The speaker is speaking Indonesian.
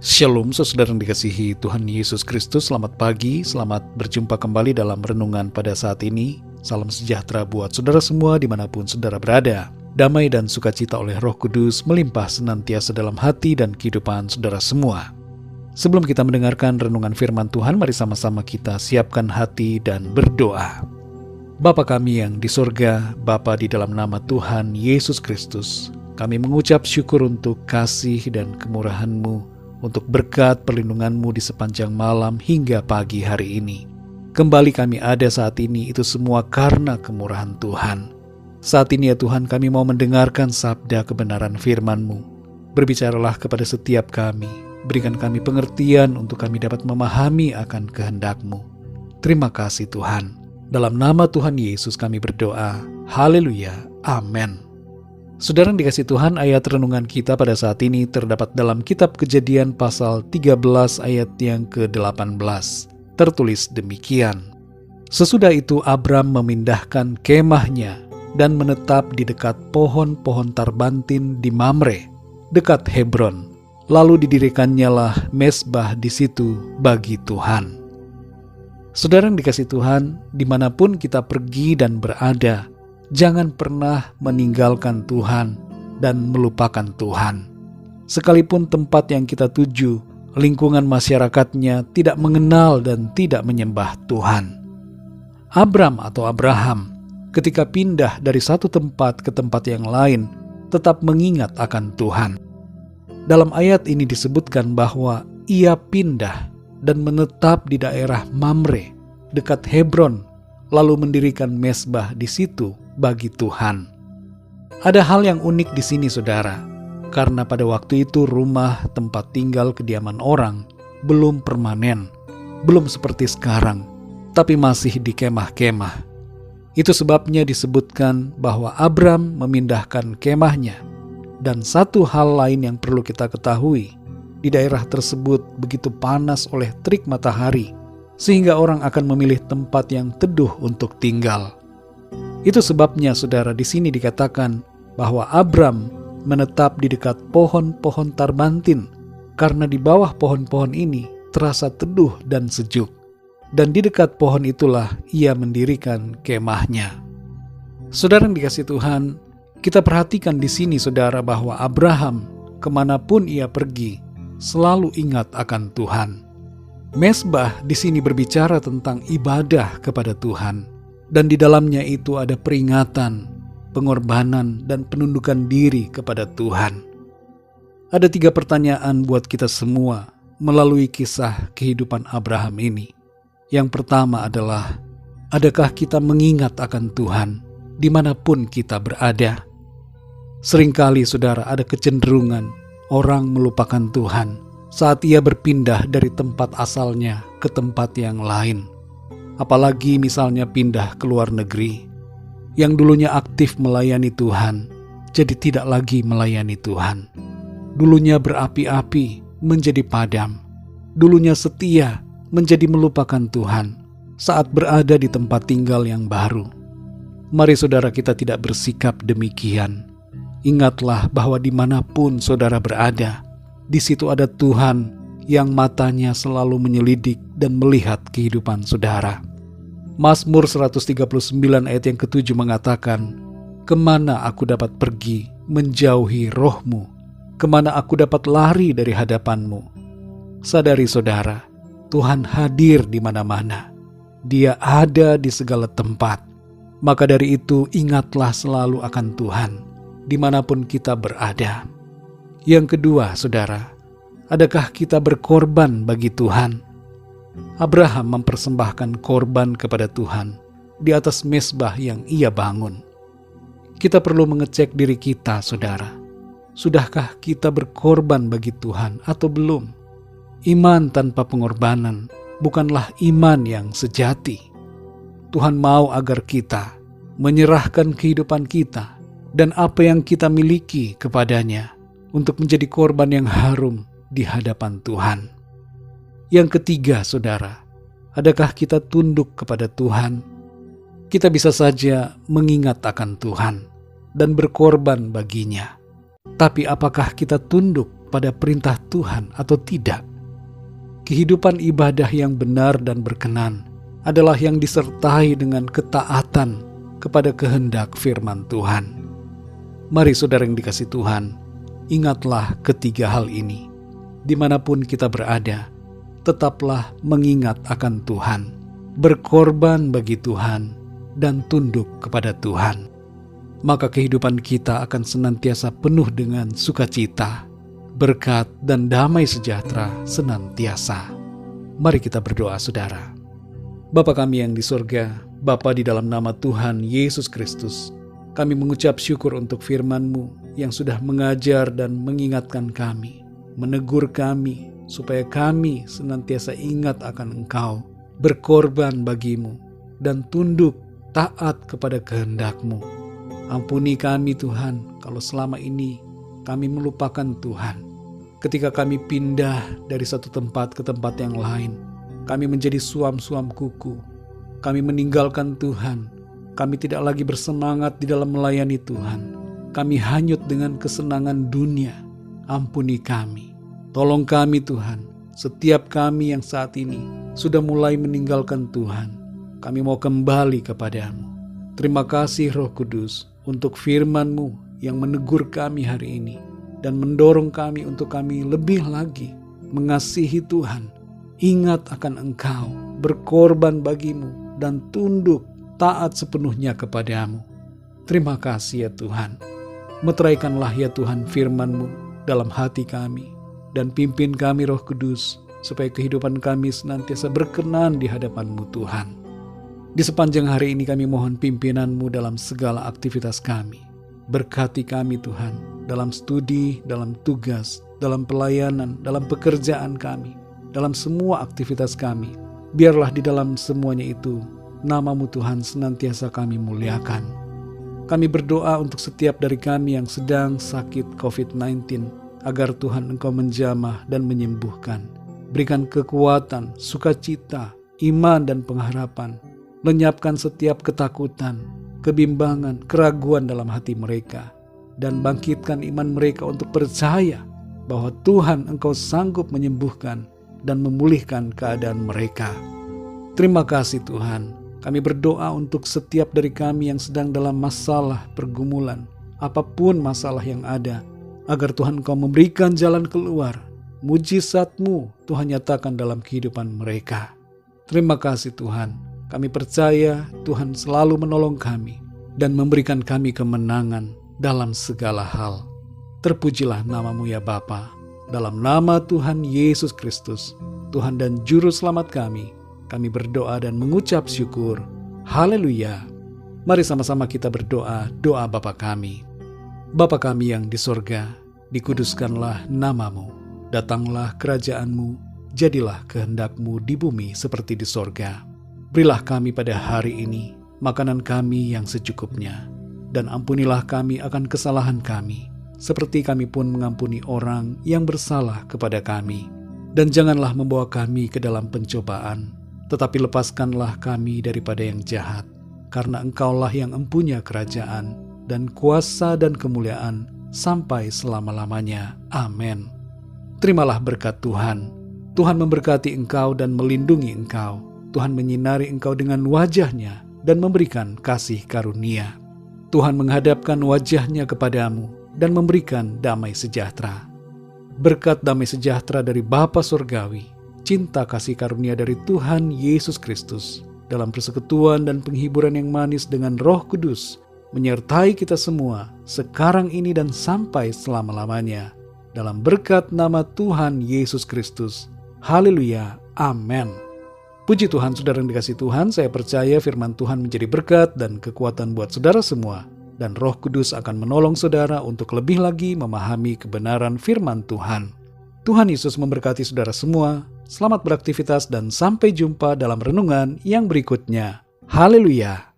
Shalom, saudara yang dikasihi Tuhan Yesus Kristus. Selamat pagi, selamat berjumpa kembali dalam renungan pada saat ini. Salam sejahtera buat saudara semua dimanapun saudara berada. Damai dan sukacita oleh Roh Kudus melimpah senantiasa dalam hati dan kehidupan saudara semua. Sebelum kita mendengarkan renungan firman Tuhan, mari sama-sama kita siapkan hati dan berdoa. Bapa kami yang di sorga, Bapa di dalam nama Tuhan Yesus Kristus, kami mengucap syukur untuk kasih dan kemurahan-Mu, untuk berkat perlindungan-Mu di sepanjang malam hingga pagi hari ini. Kembali kami ada saat ini, itu semua karena kemurahan Tuhan. Saat ini ya Tuhan, kami mau mendengarkan sabda kebenaran firman-Mu. Berbicaralah kepada setiap kami, berikan kami pengertian untuk kami dapat memahami akan kehendak-Mu. Terima kasih Tuhan. Dalam nama Tuhan Yesus kami berdoa. Haleluya. Amin. Saudara yang dikasih Tuhan, ayat renungan kita pada saat ini terdapat dalam kitab Kejadian pasal 13 ayat yang ke-18. Tertulis demikian. Sesudah itu Abram memindahkan kemahnya dan menetap di dekat pohon-pohon tarbantin di Mamre, dekat Hebron. Lalu didirikannyalah mezbah di situ bagi Tuhan. Saudara yang dikasih Tuhan, dimanapun kita pergi dan berada, jangan pernah meninggalkan Tuhan dan melupakan Tuhan. Sekalipun tempat yang kita tuju, lingkungan masyarakatnya tidak mengenal dan tidak menyembah Tuhan. Abram atau Abraham, ketika pindah dari satu tempat ke tempat yang lain, tetap mengingat akan Tuhan. Dalam ayat ini disebutkan bahwa ia pindah dan menetap di daerah Mamre, dekat Hebron, lalu mendirikan mezbah di situ bagi Tuhan. Ada hal yang unik di sini saudara, karena pada waktu itu rumah tempat tinggal kediaman orang belum permanen, belum seperti sekarang, tapi masih di kemah-kemah. Itu sebabnya disebutkan bahwa Abram memindahkan kemahnya. Dan satu hal lain yang perlu kita ketahui, di daerah tersebut begitu panas oleh terik matahari, sehingga orang akan memilih tempat yang teduh untuk tinggal. Itu sebabnya saudara di sini dikatakan bahwa Abram menetap di dekat pohon-pohon tarbantin, karena di bawah pohon-pohon ini terasa teduh dan sejuk. Dan di dekat pohon itulah ia mendirikan kemahnya. Saudara yang dikasih Tuhan, kita perhatikan di sini saudara bahwa Abraham kemanapun ia pergi selalu ingat akan Tuhan. Mezbah di sini berbicara tentang ibadah kepada Tuhan, dan di dalamnya itu ada peringatan, pengorbanan, dan penundukan diri kepada Tuhan. Ada 3 pertanyaan buat kita semua melalui kisah kehidupan Abraham ini. Yang pertama adalah, adakah kita mengingat akan Tuhan dimanapun kita berada? Seringkali saudara ada kecenderungan orang melupakan Tuhan saat ia berpindah dari tempat asalnya ke tempat yang lain. Apalagi misalnya pindah ke luar negeri, yang dulunya aktif melayani Tuhan, jadi tidak lagi melayani Tuhan. Dulunya berapi-api, menjadi padam. Dulunya setia, menjadi melupakan Tuhan saat berada di tempat tinggal yang baru. Mari saudara kita tidak bersikap demikian. Ingatlah bahwa dimanapun saudara berada, di situ ada Tuhan yang matanya selalu menyelidik dan melihat kehidupan saudara. Mazmur 139 ayat yang ke-7 mengatakan, "Kemana aku dapat pergi menjauhi roh-Mu? Kemana aku dapat lari dari hadapan-Mu?" Sadari saudara, Tuhan hadir di mana-mana. Dia ada di segala tempat. Maka dari itu ingatlah selalu akan Tuhan, dimanapun kita berada. Yang kedua, saudara, adakah kita berkorban bagi Tuhan? Abraham mempersembahkan korban kepada Tuhan di atas mezbah yang ia bangun. Kita perlu mengecek diri kita, saudara. Sudahkah kita berkorban bagi Tuhan atau belum? Iman tanpa pengorbanan bukanlah iman yang sejati. Tuhan mau agar kita menyerahkan kehidupan kita dan apa yang kita miliki kepadanya untuk menjadi korban yang harum di hadapan Tuhan. Yang ketiga, saudara, adakah kita tunduk kepada Tuhan? Kita bisa saja mengingat akan Tuhan dan berkorban baginya. Tapi apakah kita tunduk pada perintah Tuhan atau tidak? Kehidupan ibadah yang benar dan berkenan adalah yang disertai dengan ketaatan kepada kehendak firman Tuhan. Mari saudara yang dikasihi Tuhan, ingatlah ketiga hal ini. Dimanapun kita berada, tetaplah mengingat akan Tuhan, berkorban bagi Tuhan, dan tunduk kepada Tuhan. Maka kehidupan kita akan senantiasa penuh dengan sukacita, berkat, dan damai sejahtera senantiasa. Mari kita berdoa saudara. Bapa kami yang di surga, Bapa di dalam nama Tuhan Yesus Kristus, kami mengucap syukur untuk firman-Mu yang sudah mengajar dan mengingatkan kami, menegur kami, supaya kami senantiasa ingat akan Engkau, berkorban bagi-Mu, dan tunduk taat kepada kehendak-Mu. Ampuni kami Tuhan, kalau selama ini kami melupakan Tuhan. Ketika kami pindah dari satu tempat ke tempat yang lain, kami menjadi suam-suam kuku. Kami meninggalkan Tuhan. Kami tidak lagi bersemangat di dalam melayani Tuhan. Kami hanyut dengan kesenangan dunia. Ampuni kami. Tolong kami Tuhan. Setiap kami yang saat ini sudah mulai meninggalkan Tuhan, kami mau kembali kepadamu. Terima kasih Roh Kudus untuk firman-Mu yang menegur kami hari ini dan mendorong kami untuk kami lebih lagi mengasihi Tuhan, ingat akan Engkau, berkorban bagi-Mu, dan tunduk taat sepenuhnya kepadamu. Terima kasih ya Tuhan. Meteraikanlah ya Tuhan firman-Mu dalam hati kami, dan pimpin kami Roh Kudus, supaya kehidupan kami senantiasa berkenan di hadapan-Mu Tuhan. Di sepanjang hari ini kami mohon pimpinan-Mu dalam segala aktivitas kami. Berkati kami Tuhan, dalam studi, dalam tugas, dalam pelayanan, dalam pekerjaan kami, dalam semua aktivitas kami. Biarlah di dalam semuanya itu, nama-Mu Tuhan senantiasa kami muliakan. Kami berdoa untuk setiap dari kami yang sedang sakit COVID-19, agar Tuhan Engkau menjamah dan menyembuhkan. Berikan kekuatan, sukacita, iman dan pengharapan. Lenyapkan setiap ketakutan, kebimbangan, keraguan dalam hati mereka. Dan bangkitkan iman mereka untuk percaya bahwa Tuhan Engkau sanggup menyembuhkan dan memulihkan keadaan mereka. Terima kasih Tuhan. Kami berdoa untuk setiap dari kami yang sedang dalam masalah pergumulan, apapun masalah yang ada, agar Tuhan Engkau memberikan jalan keluar. Mujizat-Mu Tuhan nyatakan dalam kehidupan mereka. Terima kasih Tuhan. Kami percaya Tuhan selalu menolong kami dan memberikan kami kemenangan dalam segala hal. Terpujilah nama-Mu ya Bapa. Dalam nama Tuhan Yesus Kristus, Tuhan dan Juru Selamat kami berdoa dan mengucap syukur. Haleluya. Mari sama-sama kita berdoa, doa Bapa kami. Bapa kami yang di sorga, dikuduskanlah nama-Mu. Datanglah kerajaan-Mu, jadilah kehendak-Mu di bumi seperti di sorga. Berilah kami pada hari ini makanan kami yang secukupnya, dan ampunilah kami akan kesalahan kami, seperti kami pun mengampuni orang yang bersalah kepada kami. Dan janganlah membawa kami ke dalam pencobaan, tetapi lepaskanlah kami daripada yang jahat, karena Engkaulah yang empunya kerajaan, dan kuasa dan kemuliaan, sampai selama-lamanya. Amin. Terimalah berkat Tuhan. Tuhan memberkati engkau dan melindungi engkau. Tuhan menyinari engkau dengan wajah-Nya dan memberikan kasih karunia. Tuhan menghadapkan wajah-Nya kepadamu dan memberikan damai sejahtera. Berkat damai sejahtera dari Bapa Surgawi, cinta kasih karunia dari Tuhan Yesus Kristus, dalam persekutuan dan penghiburan yang manis dengan Roh Kudus, menyertai kita semua sekarang ini dan sampai selama-lamanya. Dalam berkat nama Tuhan Yesus Kristus. Haleluya. Amin. Puji Tuhan, saudara yang dikasihi Tuhan, saya percaya firman Tuhan menjadi berkat dan kekuatan buat saudara semua. Dan Roh Kudus akan menolong saudara untuk lebih lagi memahami kebenaran firman Tuhan. Tuhan Yesus memberkati saudara semua. Selamat beraktivitas dan sampai jumpa dalam renungan yang berikutnya. Haleluya.